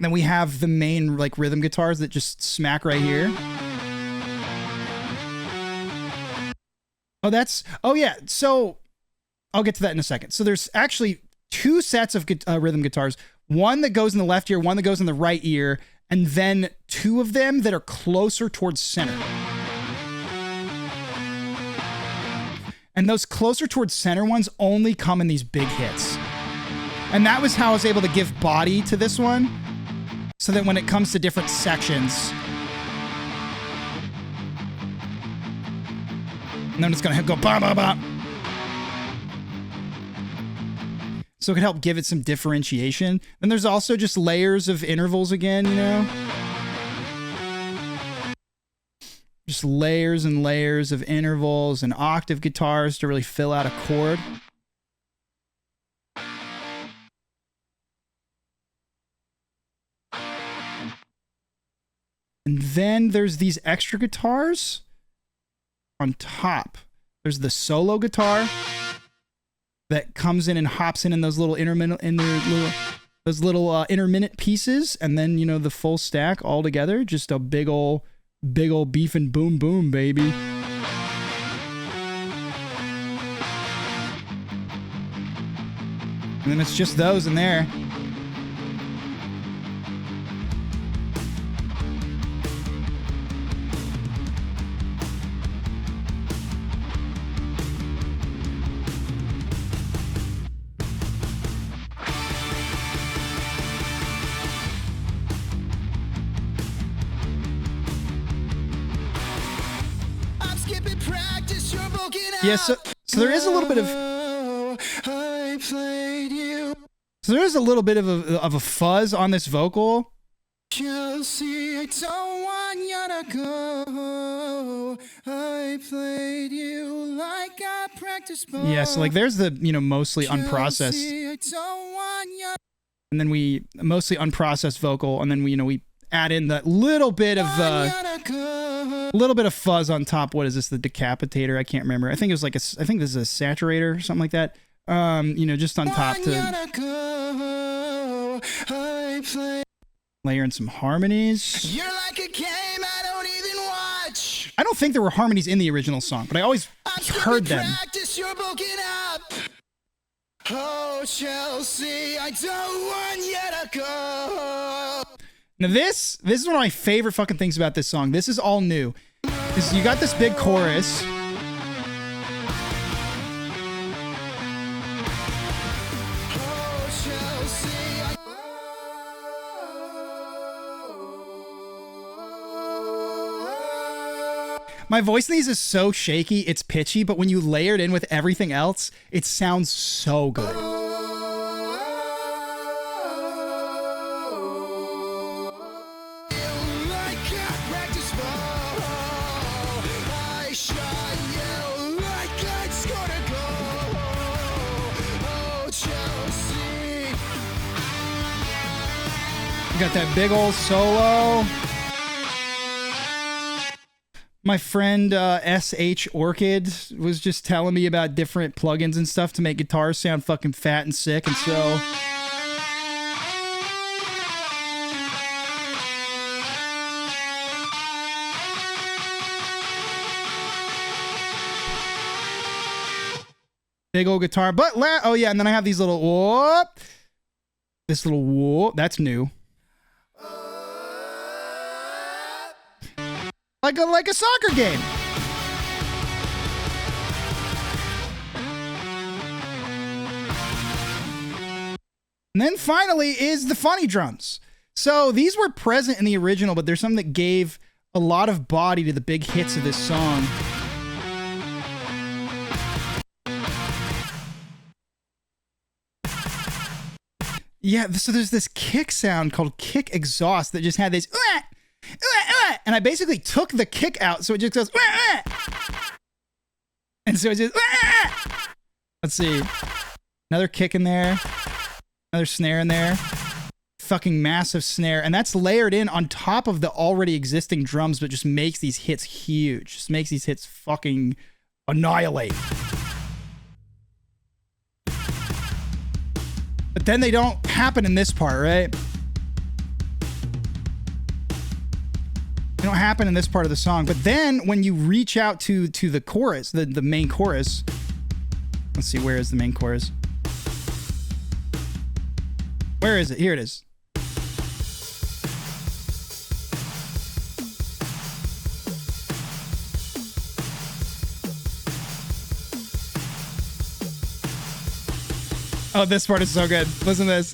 Then we have the main like rhythm guitars that just smack right here. Oh yeah. So I'll get to that in a second. So there's actually 2 sets of rhythm guitars, one that goes in the left ear, one that goes in the right ear, and then 2 of them that are closer towards center. And those closer towards center ones only come in these big hits. And that was how I was able to give body to this one, so that when it comes to different sections, and then it's gonna go ba ba ba. So it could help give it some differentiation. Then there's also just layers of intervals again, Just layers and layers of intervals and octave guitars to really fill out a chord. And then there's these extra guitars on top. There's the solo guitar that comes in and hops in those little intermittent pieces, and then the full stack all together, just a big ol' beef and boom boom, baby. And then it's just those in there. Yeah, so there is a little bit of I played you. so there is a little bit of a fuzz on this vocal. Chelsea, I don't want you to go. I played you like I practiced ball. Yeah, so like there's the, you know, mostly unprocessed, Chelsea, I don't want you. and then we mostly unprocessed vocal, and then we, you know, we add in that little bit of fuzz on top. What is this? The decapitator? I can't remember. I think it was like I think this is a saturator or something like that. You know, just on top to layer in some harmonies. You're like a game I don't even watch. I don't think there were harmonies in the original song, but I always heard them. Practice, you're bulking up. Oh, Chelsea, I don't want you to go. Now this is one of my favorite fucking things about this song. This is all new. Is you got this big chorus. My voice in these is so shaky, it's pitchy, but when you layer it in with everything else, it sounds so good. Got that big old solo. My friend SH Orchid was just telling me about different plugins and stuff to make guitars sound fucking fat and sick, and so big old guitar. But oh yeah, and then I have these little whoop. This little whoop, that's new. Like a soccer game. And then finally is the funny drums. So these were present in the original, but there's something that gave a lot of body to the big hits of this song. Yeah, so there's this kick sound called kick exhaust that just had this and I basically took the kick out, so it just goes and so it just let's see, another kick in there, another snare in there, fucking massive snare, and that's layered in on top of the already existing drums, but just makes these hits huge, just makes these hits fucking annihilate. But then they don't happen in this part, right? They don't happen in this part of the song. But then when you reach out to the chorus, the main chorus, let's see, where is the main chorus? Where is it? Here it is. Oh, this part is so good. Listen to this.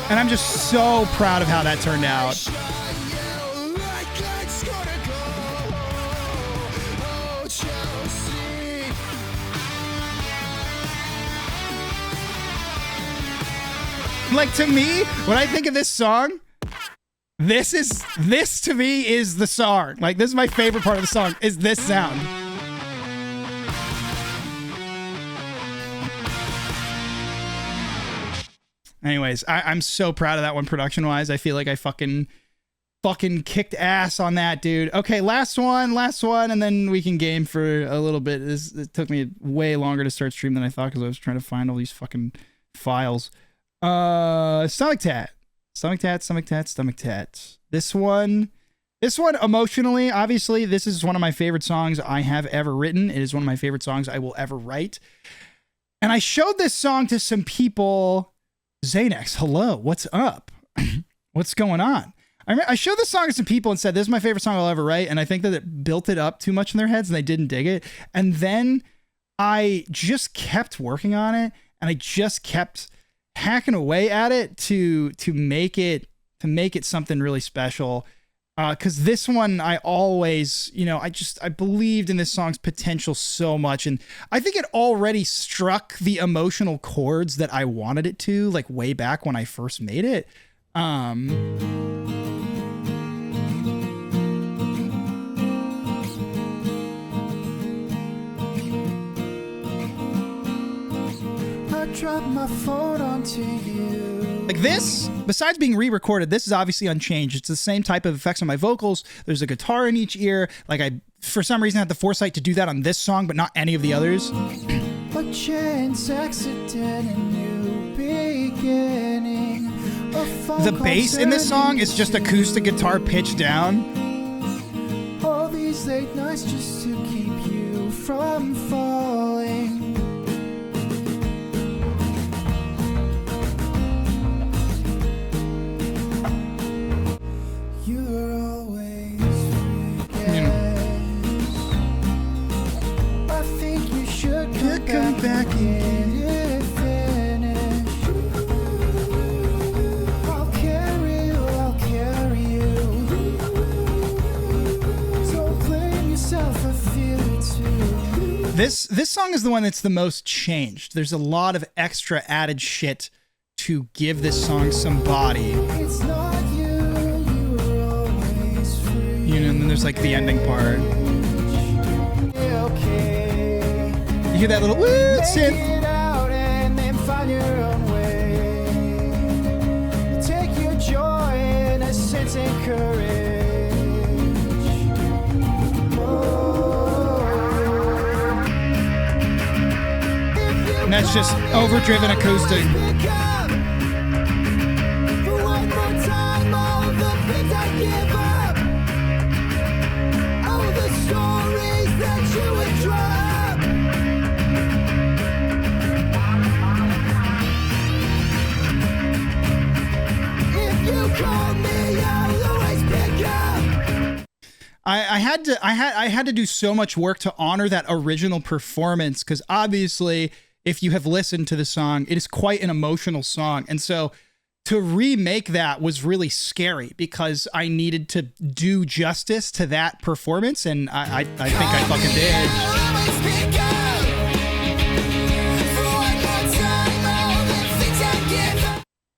And I'm just so proud of how that turned out. Like, to me, when I think of this song, this to me is the song. Like, this is my favorite part of the song, is this sound. Anyways, I'm so proud of that one production-wise. I feel like I fucking kicked ass on that, dude. Okay, last one, and then we can game for a little bit. It took me way longer to start stream than I thought because I was trying to find all these fucking files. Stomach tat. This one emotionally, obviously, this is one of my favorite songs I have ever written. It is one of my favorite songs I will ever write. And I showed this song to some people. Xanax, hello, what's up? What's going on? I showed this song to some people and said, this is my favorite song I'll ever write. And I think that it built it up too much in their heads and they didn't dig it. And then I just kept working on it and I just kept hacking away at it to make it something really special. Because this one, I always, I believed in this song's potential so much. And I think it already struck the emotional chords that I wanted it to, like way back when I first made it. Drop my phone onto you. Like this, besides being re-recorded, this is obviously unchanged. It's the same type of effects on my vocals. There's a guitar in each ear. Like I, for some reason, had the foresight to do that on this song, but not any of the others. A chance accident and new beginning. The bass in this song is just acoustic guitar pitched down. All these late nights just to keep you from falling. Come back and finish. I'll carry you. Don't blame yourself, I feel it too. This song is the one that's the most changed. There's a lot of extra added shit to give this song some body. It's not you were always free. And then there's like the ending part. You hear that little woo synth? It out and then find your own way. Take your joy in a sense and courage. And that's just overdriven acoustic. I had to do so much work to honor that original performance because obviously if you have listened to the song, it is quite an emotional song. And so to remake that was really scary because I needed to do justice to that performance. And I think I fucking did.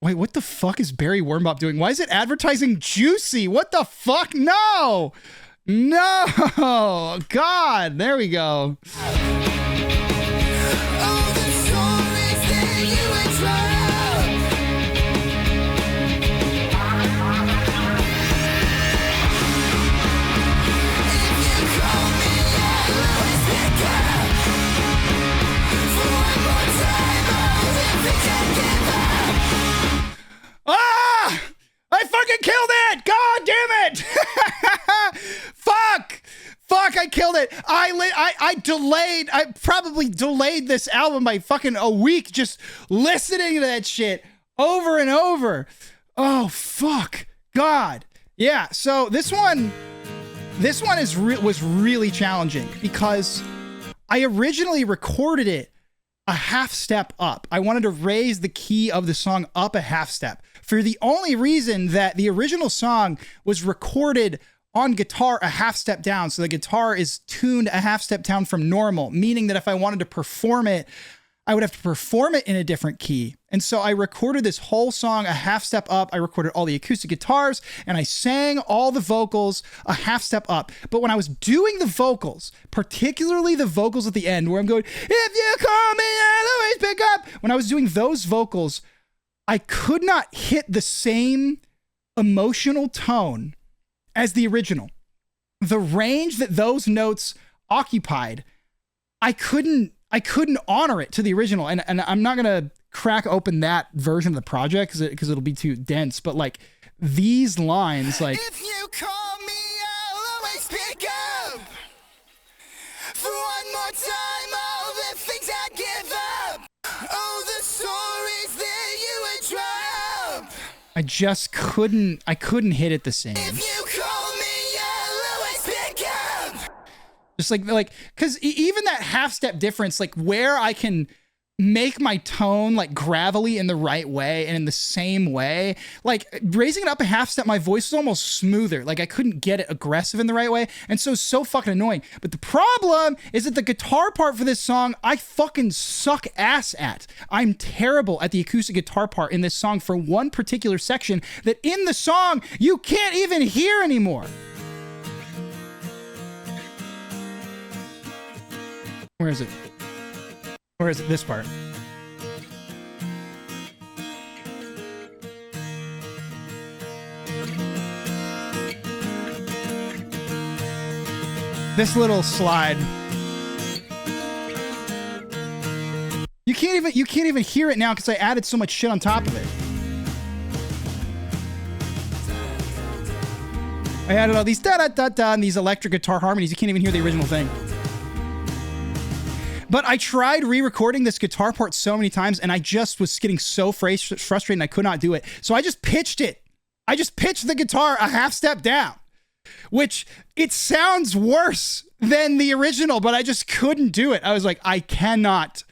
Wait, what the fuck is Barry Wormbop doing? Why is it advertising Juicy? What the fuck? No! No! God, there we go. Ah! I fucking killed it! God damn it! Fuck, I killed it. I probably delayed this album by fucking a week just listening to that shit over and over. Oh, fuck. God. Yeah, so this one was really challenging because I originally recorded it a half step up. I wanted to raise the key of the song up a half step for the only reason that the original song was recorded on guitar a half step down. So the guitar is tuned a half step down from normal, meaning that if I wanted to perform it, I would have to perform it in a different key. And so I recorded this whole song a half step up. I recorded all the acoustic guitars and I sang all the vocals a half step up. But when I was doing the vocals, particularly the vocals at the end where I'm going, if you call me, I'll always pick up. When I was doing those vocals, I could not hit the same emotional tone as the original. The range that those notes occupied, I couldn't honor it to the original. And I'm not going to crack open that version of the project because it'll be too dense. But like these lines, like, if you call me, I'll always pick up. For one more time, all the things I give up. Oh, the stories that you would drop. I just couldn't hit it the same. If you call me, I'll always pick up. Just like, cause even that half step difference, like where I can make my tone like gravelly in the right way and in the same way, like raising it up a half step, my voice was almost smoother. Like I couldn't get it aggressive in the right way. And so fucking annoying. But the problem is that the guitar part for this song, I fucking suck ass at. I'm terrible at the acoustic guitar part in this song for one particular section that in the song you can't even hear anymore. Where is it? Or is it this part? This little slide. You can't even hear it now because I added so much shit on top of it. I added all these da-da-da-da and these electric guitar harmonies. You can't even hear the original thing. But I tried re-recording this guitar part so many times and I just was getting so frustrated and I could not do it. So I just pitched it. I just pitched the guitar a half step down, which it sounds worse than the original, but I just couldn't do it. I was like, I cannot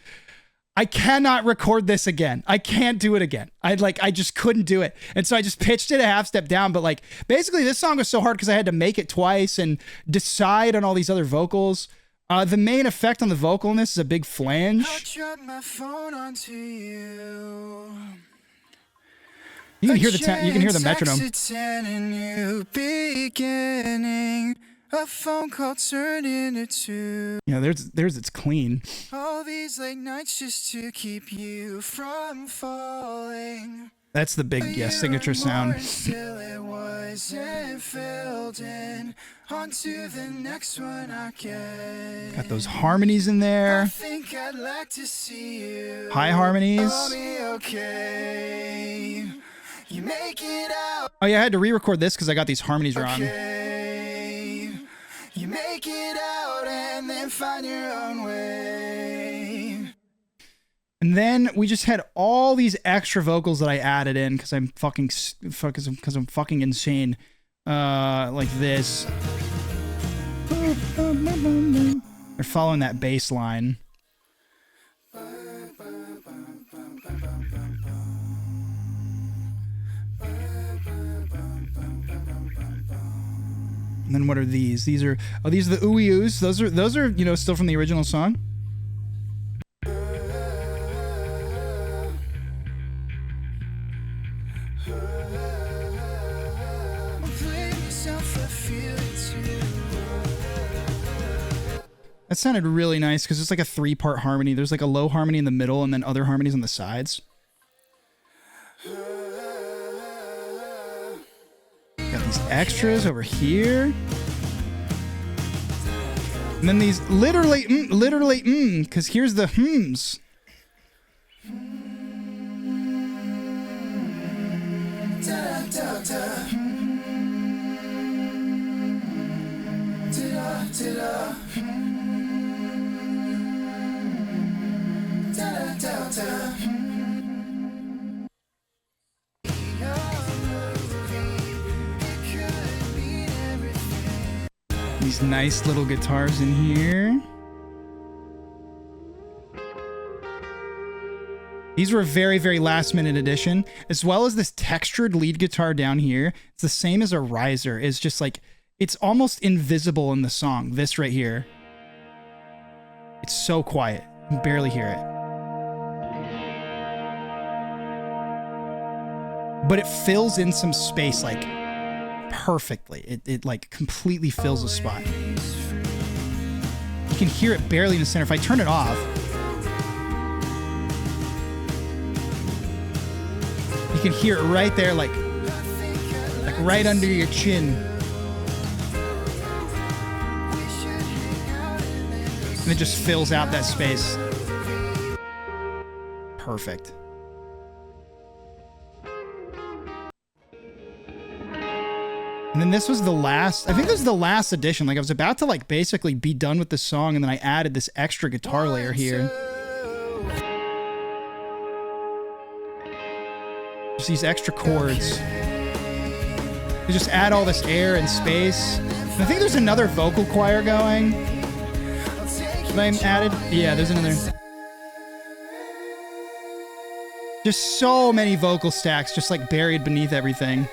record this again. I can't do it again. I just couldn't do it. And so I just pitched it a half step down. But like, basically this song was so hard because I had to make it twice and decide on all these other vocals. The main effect on the vocal in this is a big flange. My phone onto you. You can hear the metronome. A phone call turned into two. Yeah, there's it's clean. All these late nights just to keep you from falling. That's the big signature sound. Still it wasn't filled in. Onto the next one I get. Got those harmonies in there. I think I'd like to see you. High harmonies. I'll be okay. You make it out. Oh yeah, I had to re-record this because I got these harmonies wrong. Okay. You make it out and then find your own way. And then we just had all these extra vocals that I added in because I'm fucking insane. Like this. They're following that bass line. And then what are these? These are the ooey-oos. Those are still from the original song. That sounded really nice because it's like a 3-part harmony. There's like a low harmony in the middle and then other harmonies on the sides. Got these extras over here. And then these literally, because here's the hms. These nice little guitars in here. These were a very, very last minute addition, as well as this textured lead guitar down here. It's the same as a riser. It's just like, it's almost invisible in the song. This right here. It's so quiet. You can barely hear it. But it fills in some space like perfectly. It like completely fills a spot. You can hear it barely in the center. If I turn it off, you can hear it right there, like right under your chin. And it just fills out that space. Perfect. And then this was the last, I think this is the last edition. Like I was about to like basically be done with the song and then I added this extra guitar layer here. Just these extra chords. They just add all this air and space. And I think there's another vocal choir going. That I added. Yeah, there's another. Just so many vocal stacks just like buried beneath everything.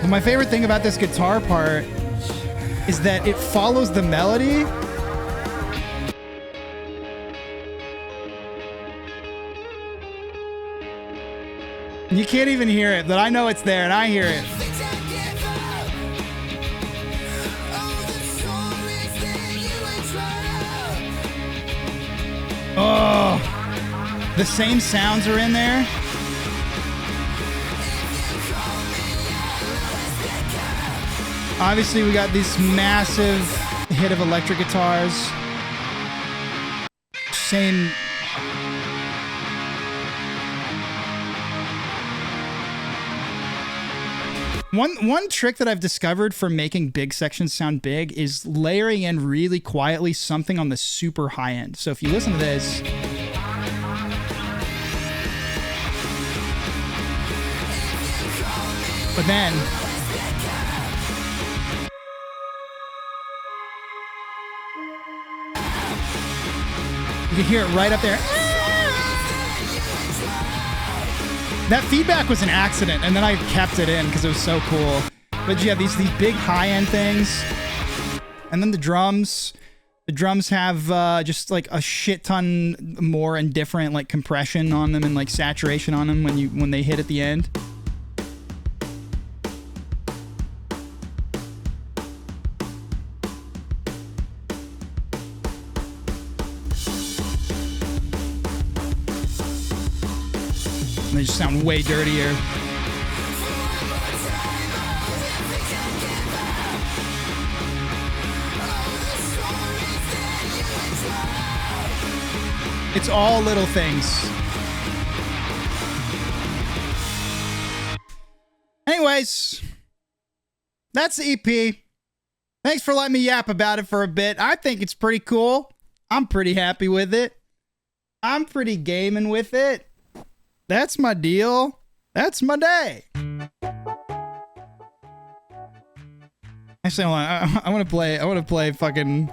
But my favorite thing about this guitar part is that it follows the melody. You can't even hear it, but I know it's there and I hear it. Oh, the same sounds are in there. Obviously, we got this massive hit of electric guitars. Same. One trick that I've discovered for making big sections sound big is layering in really quietly something on the super high end. So if you listen to this. But then. You can hear it right up there. That feedback was an accident, and then I kept it in because it was so cool. But you have these big high-end things. And then the drums. The drums have just like a shit ton more and different like compression on them and like saturation on them when they hit at the end. They just sound way dirtier. It's all little things. Anyways, that's the EP. Thanks for letting me yap about it for a bit. I think it's pretty cool. I'm pretty happy with it. I'm pretty gaming with it. That's my deal. That's my day. Actually, hold on. I want to play fucking.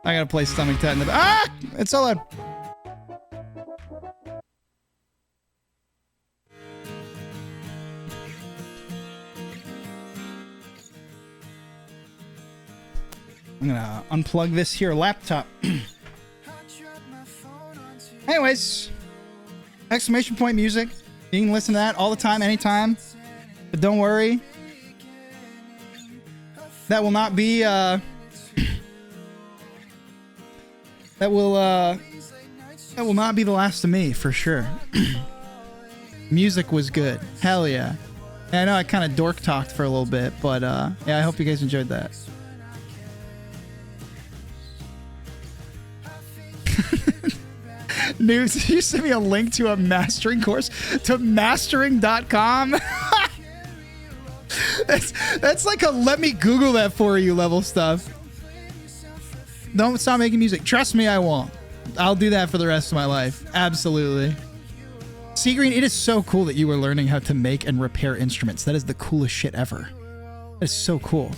I gotta play Stomach Tat in the. Ah! It's so loud. I'm gonna unplug this here laptop. Anyways. Exclamation point music. You can listen to that all the time, anytime. But don't worry. That will not be, that will not be the last of me, for sure. Music was good. Hell yeah. I know I kind of dork talked for a little bit, but, yeah, I hope you guys enjoyed that. News, you sent me a link to a mastering course to mastering.com. That's like a let me Google that for you level stuff. Don't stop making music. Trust me, I won't. I'll do that for the rest of my life. Absolutely. Seagreen, it is so cool that you are learning how to make and repair instruments. That is the coolest shit ever. That is so cool.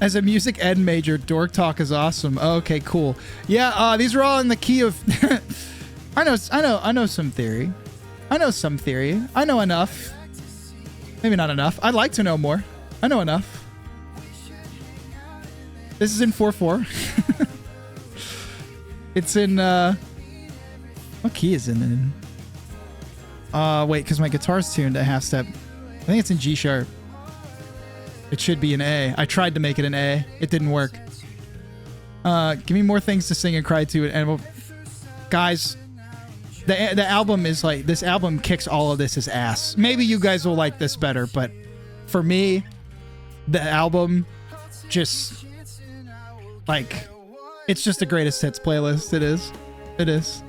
As a music ed major, dork talk is awesome. Okay, cool. Yeah, these are all in the key of. I know some theory. I know some theory. I know enough. Maybe not enough. I'd like to know more. I know enough. This is in 4/4. It's in what key is it in? Wait, because my guitar's tuned a half step. I think it's in G sharp. It should be an A. I tried to make it an A. It didn't work. Give me more things to sing and cry to. And guys, the album is like, this album kicks all of this as ass. Maybe you guys will like this better, but for me, the album just like, it's just the greatest hits playlist. It is. It is.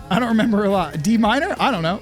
I don't remember a lot. D minor? I don't know.